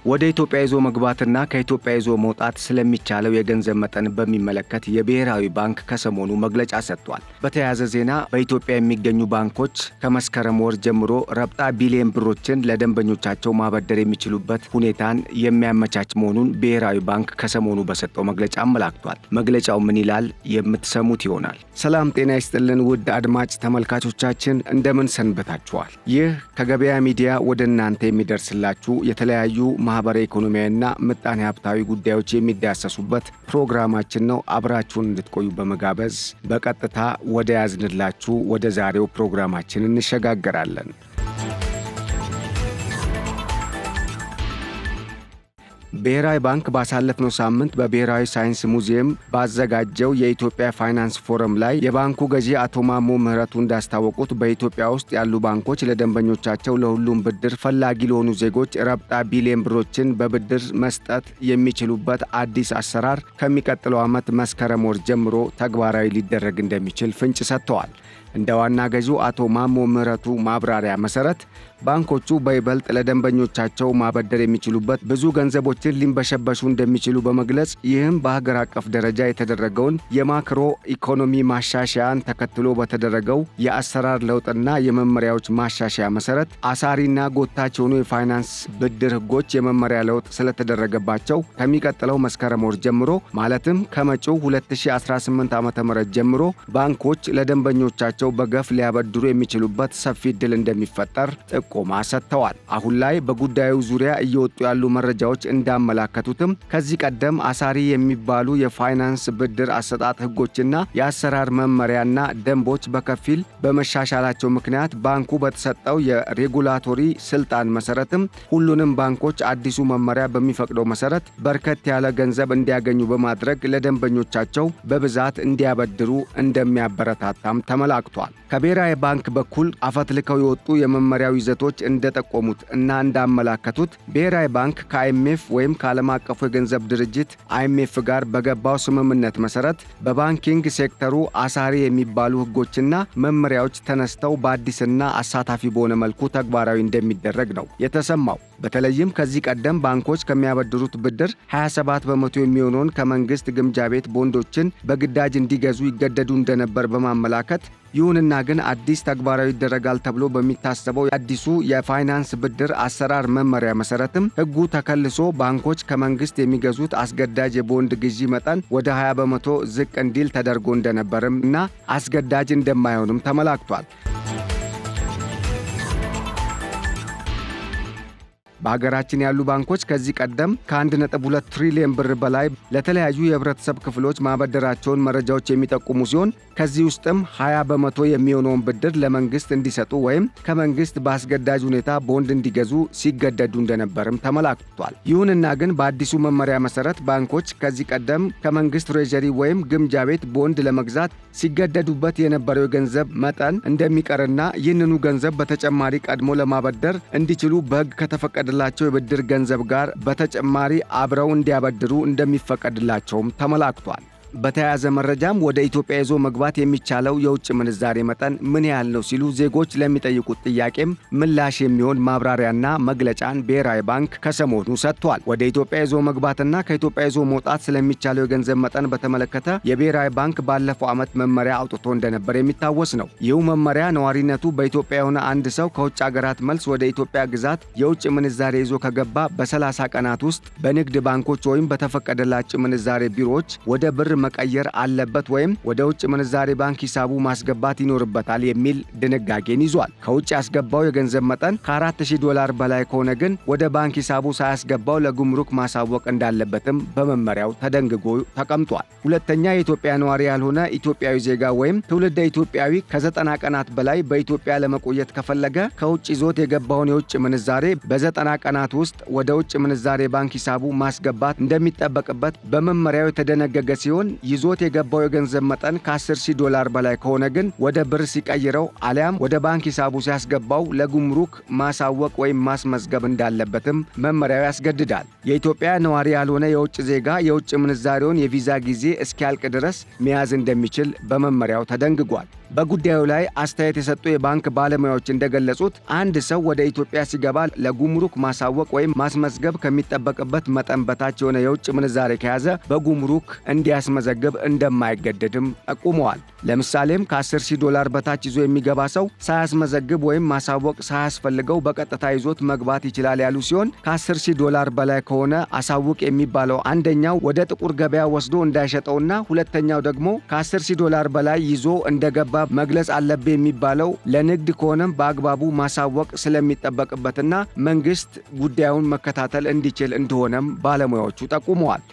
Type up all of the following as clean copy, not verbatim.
ወደ ኢትዮጵያ ይዞ መግባትና ከኢትዮጵያ ይዞ መውጣት ስለሚቻለው የገንዘብ መጠን በሚመለከት የብሔራዊ ባንክ ከሰሞኑ መግለጫ ሰጥቷል። በተያያዘ ዜና በኢትዮጵያ የሚገኙ ባንኮች ከመስከረም ወር ጀምሮ ረብጣ ቢሊዮን ብሮችን ለደንበኞቻቸው ማበደር የሚችሉበት ሁኔታን የሚያመቻች መሆኑን ብሔራዊ ባንክ ከሰሞኑ በሰጠው መግለጫ አመላክቷል። መግለጫው ምን ይላል? የምትሰሙት ይሆናል። ሰላም ጤና ይስጥልን ውድ አድማጭ ተመልካቾቻችን እንደምን ሰንበታችኋል? ይህ ከገበያ ሚዲያ ወደ እናንተ የሚደርስላችሁ የተለያዩ ማህበራዊ ኢኮኖሚያዊና ምጣኔ ሀብታዊ ጉዳዮች የሚዳሰሱበት ፕሮግራማችን ነው። አብራችሁን እንድትቆዩ በመጋበዝ በቀጥታ ወደ ያዝንላችሁ ወደ ዛሬው ፕሮግራማችን እንሸጋገራለን። ብሔራዊ ባንክ ባሳለፍነው ሳምንት በብሔራዊ ሳይንስ ሙዚየም ባዘጋጀው የኢትዮጵያ ፋይናንስ ፎረም ላይ የባንኩ ገዢ አቶ ማሞ ምህረቱ እንዳስታወቁት በኢትዮጵያ ውስጥ ያሉ ባንኮች ለደንበኞቻቸው ለሁሉም ብድር ፈላጊ ለሆኑ ዜጎች ረብጣ ቢሊዮን ብሮችን በብድር መስጠት የሚችሉበት አዲስ አሰራር ከሚቀጥለው ዓመት መስከረም ወር ጀምሮ ተግባራዊ ሊደረግ እንደሚችል ፍንጭ ሰጥተዋል። እንደ ዋና ገዢው አቶ ማሞ ምህረቱ ማብራሪያ መሰረት ባንኮቹ በይበልጥ ለደንበኞቻቸው ማበደር የሚችሉበት ብዙ ገንዘቦችን ሊንበሸበሹ እንደሚችሉ በመግለጽ ይህም በሀገር አቀፍ ደረጃ የተደረገውን የማክሮ ኢኮኖሚ ማሻሻያን ተከትሎ በተደረገው የአሰራር ለውጥና የመመሪያዎች ማሻሻያ መሰረት አሳሪና ጎታች የሆኑ የፋይናንስ ብድር ሕጎች የመመሪያ ለውጥ ስለተደረገባቸው ከሚቀጥለው መስከረም ወር ጀምሮ ማለትም ከመጪው 2018 ዓ.ም ጀምሮ ባንኮች ለደንበኞቻቸው በገፍ ሊያበድሩ የሚችሉበት ሰፊ ዕድል እንደሚፈጠር ጥቆማ ሰጥተዋል። አሁን ላይ በጉዳዩ ዙሪያ እየወጡ ያሉ መረጃዎች እንዳመላከቱትም ከዚህ ቀደም አሳሪ የሚባሉ የፋይናንስ ብድር አሰጣጥ ሕጎችና የአሰራር መመሪያና ደንቦች በከፊል በመሻሻላቸው ምክንያት ባንኩ በተሰጠው የሬጉላቶሪ ስልጣን መሰረትም ሁሉንም ባንኮች አዲሱ መመሪያ በሚፈቅደው መሰረት በርከት ያለ ገንዘብ እንዲያገኙ በማድረግ ለደንበኞቻቸው በብዛት እንዲያበድሩ እንደሚያበረታታም ተመላክቷል። ከብሔራዊ ባንክ በኩል አፈትልከው የወጡ የመመሪያው ይዘቶች እንደጠቆሙት እና እንዳመላከቱት ብሔራዊ ባንክ ከአይኤምኤፍ ወይም ከዓለም አቀፉ የገንዘብ ድርጅት አይኤምኤፍ ጋር በገባው ስምምነት መሰረት በባንኪንግ ሴክተሩ አሳሪ የሚባሉ ሕጎችና መመሪያዎች ተነስተው በአዲስና አሳታፊ በሆነ መልኩ ተግባራዊ እንደሚደረግ ነው የተሰማው። በተለይም ከዚህ ቀደም ባንኮች ከሚያበድሩት ብድር 27 በመቶ የሚሆነውን ከመንግስት ግምጃ ቤት ቦንዶችን በግዳጅ እንዲገዙ ይገደዱ እንደነበር በማመላከት ይሁንና ግን አዲስ ተግባራዊ ይደረጋል ተብሎ በሚታሰበው አዲሱ የፋይናንስ ብድር አሰራር መመሪያ መሰረትም ሕጉ ተከልሶ ባንኮች ከመንግስት የሚገዙት አስገዳጅ የቦንድ ግዢ መጠን ወደ 20 በመቶ ዝቅ እንዲል ተደርጎ እንደነበርም እና አስገዳጅ እንደማይሆንም ተመላክቷል። በሀገራችን ያሉ ባንኮች ከዚህ ቀደም ከ1.2 ትሪሊዮን ብር በላይ ለተለያዩ የህብረተሰብ ክፍሎች ማበደራቸውን መረጃዎች የሚጠቁሙ ሲሆን ከዚህ ውስጥም 20 በመቶ የሚሆነውን ብድር ለመንግስት እንዲሰጡ ወይም ከመንግስት በአስገዳጅ ሁኔታ ቦንድ እንዲገዙ ሲገደዱ እንደነበርም ተመላክቷል። ይሁንና ግን በአዲሱ መመሪያ መሰረት ባንኮች ከዚህ ቀደም ከመንግስት ትሬዠሪ ወይም ግምጃ ቤት ቦንድ ለመግዛት ሲገደዱበት የነበረው የገንዘብ መጠን እንደሚቀርና ይህንኑ ገንዘብ በተጨማሪ ቀድሞ ለማበደር እንዲችሉ በሕግ ከተፈቀደላቸው የብድር ገንዘብ ጋር በተጨማሪ አብረው እንዲያበድሩ እንደሚፈቀድላቸውም ተመላክቷል። በተያያዘ መረጃም ወደ ኢትዮጵያ ይዞ መግባት የሚቻለው የውጭ ምንዛሬ መጠን ምን ያህል ነው ሲሉ ዜጎች ለሚጠይቁት ጥያቄም ምላሽ የሚሆን ማብራሪያና መግለጫን ብሔራዊ ባንክ ከሰሞኑ ሰጥቷል። ወደ ኢትዮጵያ ይዞ መግባትና ከኢትዮጵያ ይዞ መውጣት ስለሚቻለው የገንዘብ መጠን በተመለከተ የብሔራዊ ባንክ ባለፈው ዓመት መመሪያ አውጥቶ እንደነበር የሚታወስ ነው። ይህ መመሪያ ነዋሪነቱ በኢትዮጵያ የሆነ አንድ ሰው ከውጭ ሀገራት መልስ ወደ ኢትዮጵያ ግዛት የውጭ ምንዛሬ ይዞ ከገባ በ30 ቀናት ውስጥ በንግድ ባንኮች ወይም በተፈቀደላቸው ምንዛሬ ቢሮዎች ወደ ብር መቀየር አለበት ወይም ወደ ውጭ ምንዛሬ ባንክ ሂሳቡ ማስገባት ይኖርበታል የሚል ድንጋጌን ይዟል። ከውጭ ያስገባው የገንዘብ መጠን $4,000 በላይ ከሆነ ግን ወደ ባንክ ሂሳቡ ሳያስገባው ለጉምሩክ ማሳወቅ እንዳለበትም በመመሪያው ተደንግጎ ተቀምጧል። ሁለተኛ የኢትዮጵያ ነዋሪ ያልሆነ ኢትዮጵያዊ ዜጋ ወይም ትውልደ ኢትዮጵያዊ ከ90 ቀናት በላይ በኢትዮጵያ ለመቆየት ከፈለገ ከውጭ ይዞት የገባውን የውጭ ምንዛሬ በ90 ቀናት ውስጥ ወደ ውጭ ምንዛሬ ባንክ ሂሳቡ ማስገባት እንደሚጠበቅበት በመመሪያው የተደነገገ ሲሆን ይዞት የገባው የገንዘብ መጠን $10,000 በላይ ከሆነ ግን ወደ ብር ሲቀይረው አሊያም ወደ ባንክ ሂሳቡ ሲያስገባው ለጉምሩክ ማሳወቅ ወይም ማስመዝገብ እንዳለበትም መመሪያው ያስገድዳል። የኢትዮጵያ ነዋሪ ያልሆነ የውጭ ዜጋ የውጭ ምንዛሬውን የቪዛ ጊዜ እስኪያልቅ ድረስ መያዝ እንደሚችል በመመሪያው ተደንግጓል። በጉዳዩ ላይ አስተያየት የሰጡ የባንክ ባለሙያዎች እንደገለጹት አንድ ሰው ወደ ኢትዮጵያ ሲገባ ለጉምሩክ ማሳወቅ ወይም ማስመዝገብ ከሚጠበቅበት መጠን በታች የሆነ የውጭ ምንዛሬ ከያዘ በጉምሩክ እንዲያስመዘግብ እንደማይገደድም ጠቁመዋል። ለምሳሌም $10,000 በታች ይዞ የሚገባ ሰው ሳያስመዘግብ ወይም ማሳወቅ ሳያስፈልገው በቀጥታ ይዞት መግባት ይችላል ያሉ ሲሆን $10,000 በላይ ከሆነ አሳውቅ የሚባለው አንደኛው ወደ ጥቁር ገበያ ወስዶ እንዳይሸጠውና ሁለተኛው ደግሞ $10,000 በላይ ይዞ እንደገባ መግለጽ አለበት የሚባለው ለንግድ ከሆነም በአግባቡ ማሳወቅ ስለሚጠበቅበትና መንግስት ጉዳዩን መከታተል እንዲችል እንደሆነም ባለሙያዎቹ ጠቁመዋል።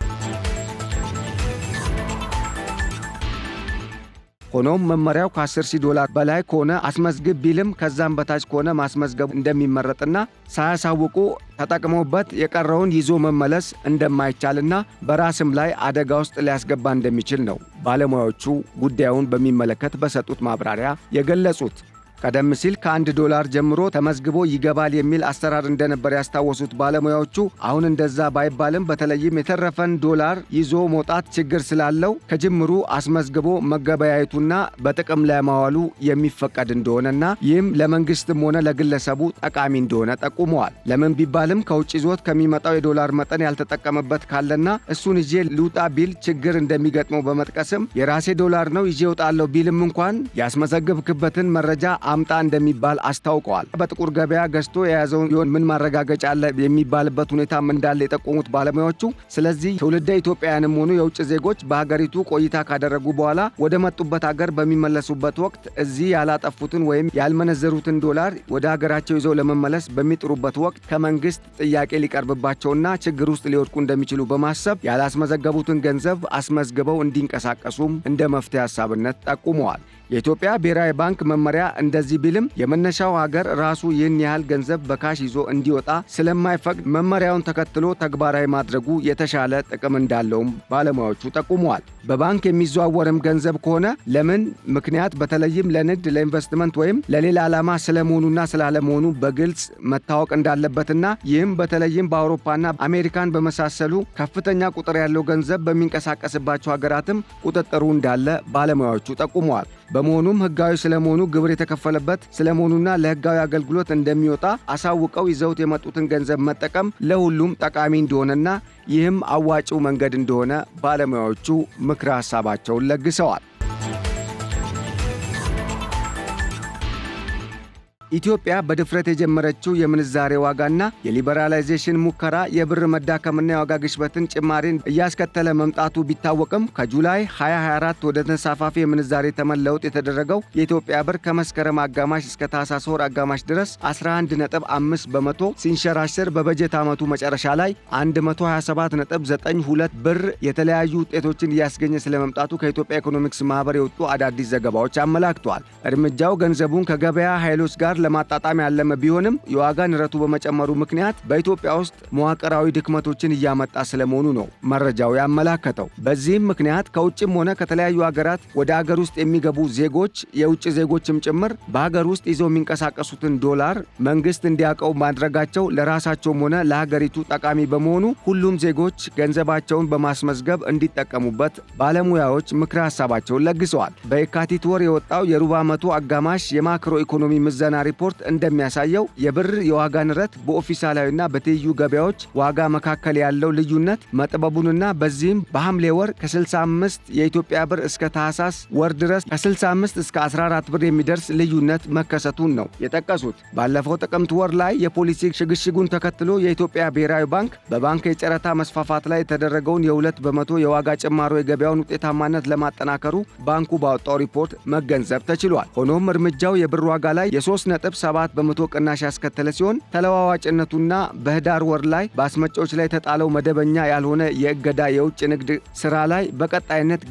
ሆኖም መመሪያው $10,000 በላይ ከሆነ አስመዝግብ ቢልም ከዛም በታች ከሆነ ማስመዝገቡ እንደሚመረጥና ሳያሳውቁ ተጠቅመውበት የቀረውን ይዞ መመለስ እንደማይቻልና በራስም ላይ አደጋ ውስጥ ሊያስገባ እንደሚችል ነው ባለሙያዎቹ ጉዳዩን በሚመለከት በሰጡት ማብራሪያ የገለጹት። ቀደም ሲል $1 ጀምሮ ተመዝግቦ ይገባል የሚል አሰራር እንደነበር ያስታወሱት ባለሙያዎቹ አሁን እንደዛ ባይባልም በተለይም የተረፈን ዶላር ይዞ መውጣት ችግር ስላለው ከጅምሩ አስመዝግቦ መገበያየቱና በጥቅም ላይ ማዋሉ የሚፈቀድ እንደሆነና ይህም ለመንግስትም ሆነ ለግለሰቡ ጠቃሚ እንደሆነ ጠቁመዋል። ለምን ቢባልም ከውጭ ይዞት ከሚመጣው የዶላር መጠን ያልተጠቀመበት ካለና እሱን ይዤ ልውጣ ቢል ችግር እንደሚገጥመው በመጥቀስም የራሴ ዶላር ነው ይዤ እወጣለሁ ቢልም እንኳን ያስመዘገብክበትን መረጃ አምጣ እንደሚባል አስታውቀዋል። በጥቁር ገበያ ገዝቶ የያዘውን ቢሆን ምን ማረጋገጫ አለ የሚባልበት ሁኔታም እንዳለ የጠቆሙት ባለሙያዎቹ ስለዚህ ትውልደ ኢትዮጵያውያንም ሆኑ የውጭ ዜጎች በሀገሪቱ ቆይታ ካደረጉ በኋላ ወደ መጡበት ሀገር በሚመለሱበት ወቅት እዚህ ያላጠፉትን ወይም ያልመነዘሩትን ዶላር ወደ ሀገራቸው ይዘው ለመመለስ በሚጥሩበት ወቅት ከመንግስት ጥያቄ ሊቀርብባቸውና ችግር ውስጥ ሊወድቁ እንደሚችሉ በማሰብ ያላስመዘገቡትን ገንዘብ አስመዝግበው እንዲንቀሳቀሱም እንደ መፍትሄ ሀሳብነት ጠቁመዋል። የኢትዮጵያ ብሔራዊ ባንክ መመሪያ እንደዚህ ቢልም የመነሻው ሀገር ራሱ ይህን ያህል ገንዘብ በካሽ ይዞ እንዲወጣ ስለማይፈቅድ መመሪያውን ተከትሎ ተግባራዊ ማድረጉ የተሻለ ጥቅም እንዳለውም ባለሙያዎቹ ጠቁመዋል። በባንክ የሚዘዋወርም ገንዘብ ከሆነ ለምን ምክንያት በተለይም ለንግድ፣ ለኢንቨስትመንት ወይም ለሌላ ዓላማ ስለመሆኑና ስላለመሆኑ በግልጽ መታወቅ እንዳለበትና ይህም በተለይም በአውሮፓና አሜሪካን በመሳሰሉ ከፍተኛ ቁጥር ያለው ገንዘብ በሚንቀሳቀስባቸው ሀገራትም ቁጥጥሩ እንዳለ ባለሙያዎቹ ጠቁመዋል። በመሆኑም ህጋዊ ስለመሆኑ ግብር የተከፈለበት ስለመሆኑና ለህጋዊ አገልግሎት እንደሚወጣ አሳውቀው ይዘውት የመጡትን ገንዘብ መጠቀም ለሁሉም ጠቃሚ እንደሆነና ይህም አዋጭው መንገድ እንደሆነ ባለሙያዎቹ ምክረ ሐሳባቸውን ለግሰዋል። ኢትዮጵያ በድፍረት የጀመረችው የምንዛሬ ዋጋና የሊበራላይዜሽን ሙከራ የብር መዳከምና የዋጋ ግሽበትን ጭማሪን እያስከተለ መምጣቱ ቢታወቅም ከጁላይ 2024 ወደ ተንሳፋፊ የምንዛሬ ተመን ለውጥ የተደረገው የኢትዮጵያ ብር ከመስከረም አጋማሽ እስከ ታህሳስ ወር አጋማሽ ድረስ 11.5 በመቶ ሲንሸራሸር በበጀት ዓመቱ መጨረሻ ላይ 127.92 ብር የተለያዩ ውጤቶችን እያስገኘ ስለመምጣቱ ከኢትዮጵያ ኢኮኖሚክስ ማህበር የወጡ አዳዲስ ዘገባዎች አመላክተዋል። እርምጃው ገንዘቡን ከገበያ ኃይሎች ጋር ለማጣጣም ያለመ ቢሆንም የዋጋ ንረቱ በመጨመሩ ምክንያት በኢትዮጵያ ውስጥ መዋቅራዊ ድክመቶችን እያመጣ ስለመሆኑ ነው መረጃው ያመላከተው። በዚህም ምክንያት ከውጭም ሆነ ከተለያዩ ሀገራት ወደ ሀገር ውስጥ የሚገቡ ዜጎች የውጭ ዜጎችም ጭምር በሀገር ውስጥ ይዘው የሚንቀሳቀሱትን ዶላር መንግስት እንዲያውቀው ማድረጋቸው ለራሳቸውም ሆነ ለሀገሪቱ ጠቃሚ በመሆኑ ሁሉም ዜጎች ገንዘባቸውን በማስመዝገብ እንዲጠቀሙበት ባለሙያዎች ምክረ ሐሳባቸውን ለግሰዋል። በየካቲት ወር የወጣው የሩብ ዓመቱ አጋማሽ የማክሮ ኢኮኖሚ ምዘና ሪፖርት እንደሚያሳየው የብር የዋጋ ንረት በኦፊሳላዊና በትይዩ ገበያዎች ዋጋ መካከል ያለው ልዩነት መጥበቡንና በዚህም በሐምሌ ወር ከ65 የኢትዮጵያ ብር እስከ ታህሳስ ወር ድረስ ከ65 እስከ 14 ብር የሚደርስ ልዩነት መከሰቱን ነው የጠቀሱት። ባለፈው ጥቅምት ወር ላይ የፖሊሲ ሽግሽጉን ተከትሎ የኢትዮጵያ ብሔራዊ ባንክ በባንክ የጨረታ መስፋፋት ላይ የተደረገውን የ2 በመቶ የዋጋ ጭማሮ የገበያውን ውጤታማነት ለማጠናከሩ ባንኩ ባወጣው ሪፖርት መገንዘብ ተችሏል። ሆኖም እርምጃው የብር ዋጋ ላይ የ3.7 በመቶ ቅናሽ ያስከተለ ሲሆን ተለዋዋጭነቱና በህዳር ወር ላይ በአስመጪዎች ላይ የተጣለው መደበኛ ያልሆነ የእገዳ የውጭ ንግድ ሥራ ላይ በቀጣይነት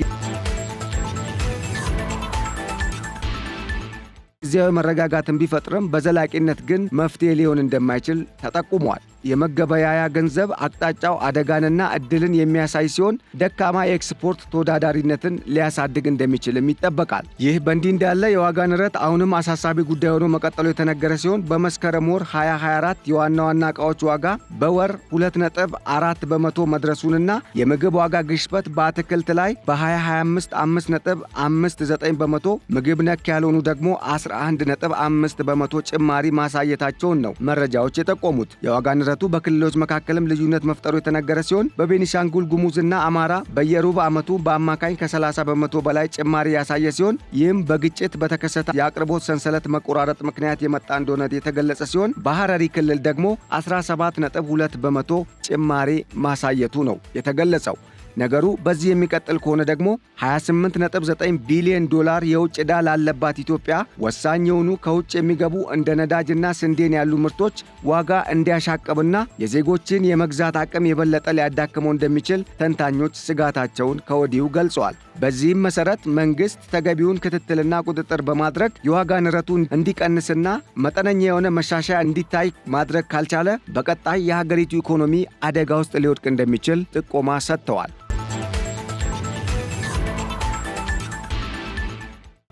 ጊዜያዊ መረጋጋትን ቢፈጥርም በዘላቂነት ግን መፍትሄ ሊሆን እንደማይችል ተጠቁሟል። የመገበያያ ገንዘብ አቅጣጫው አደጋንና እድልን የሚያሳይ ሲሆን ደካማ የኤክስፖርት ተወዳዳሪነትን ሊያሳድግ እንደሚችልም ይጠበቃል። ይህ በእንዲህ እንዳለ የዋጋ ንረት አሁንም አሳሳቢ ጉዳይ ሆኖ መቀጠሉ የተነገረ ሲሆን በመስከረም ወር 2024 የዋና ዋና ዕቃዎች ዋጋ በወር 2.4 በመቶ መድረሱንና የምግብ ዋጋ ግሽበት በአትክልት ላይ በ2025 5.59 በመቶ፣ ምግብ ነክ ያልሆኑ ደግሞ 11.5 በመቶ ጭማሪ ማሳየታቸውን ነው መረጃዎች የጠቆሙት። የዋጋ ንረቱ በክልሎች መካከልም ልዩነት መፍጠሩ የተነገረ ሲሆን በቤኒሻንጉል ጉሙዝና አማራ በየሩብ ዓመቱ በአማካኝ ከ30 በመቶ በላይ ጭማሪ ያሳየ ሲሆን ይህም በግጭት በተከሰተ የአቅርቦት ሰንሰለት መቆራረጥ ምክንያት የመጣ እንደሆነ የተገለጸ ሲሆን በሐረሪ ክልል ደግሞ 17.2 በመቶ ጭማሪ ማሳየቱ ነው የተገለጸው። ነገሩ በዚህ የሚቀጥል ከሆነ ደግሞ 28.9 ቢሊዮን ዶላር የውጭ ዕዳ ላለባት ኢትዮጵያ ወሳኝ የሆኑ ከውጭ የሚገቡ እንደ ነዳጅና ስንዴን ያሉ ምርቶች ዋጋ እንዲያሻቅብና የዜጎችን የመግዛት አቅም የበለጠ ሊያዳክመው እንደሚችል ተንታኞች ስጋታቸውን ከወዲሁ ገልጸዋል። በዚህም መሰረት መንግስት ተገቢውን ክትትልና ቁጥጥር በማድረግ የዋጋ ንረቱን እንዲቀንስና መጠነኛ የሆነ መሻሻያ እንዲታይ ማድረግ ካልቻለ በቀጣይ የሀገሪቱ ኢኮኖሚ አደጋ ውስጥ ሊወድቅ እንደሚችል ጥቆማ ሰጥተዋል።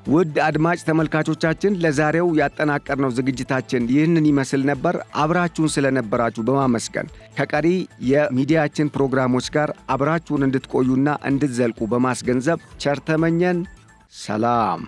ውድ አድማጭ ተመልካቾቻችን ለዛሬው ያጠናቀርነው ዝግጅታችን ይህንን ይመስል ነበር። አብራችሁን ስለነበራችሁ በማመስገን ከቀሪ የሚዲያችን ፕሮግራሞች ጋር አብራችሁን እንድትቆዩና እንድትዘልቁ በማስገንዘብ ቸር ተመኘን። ሰላም።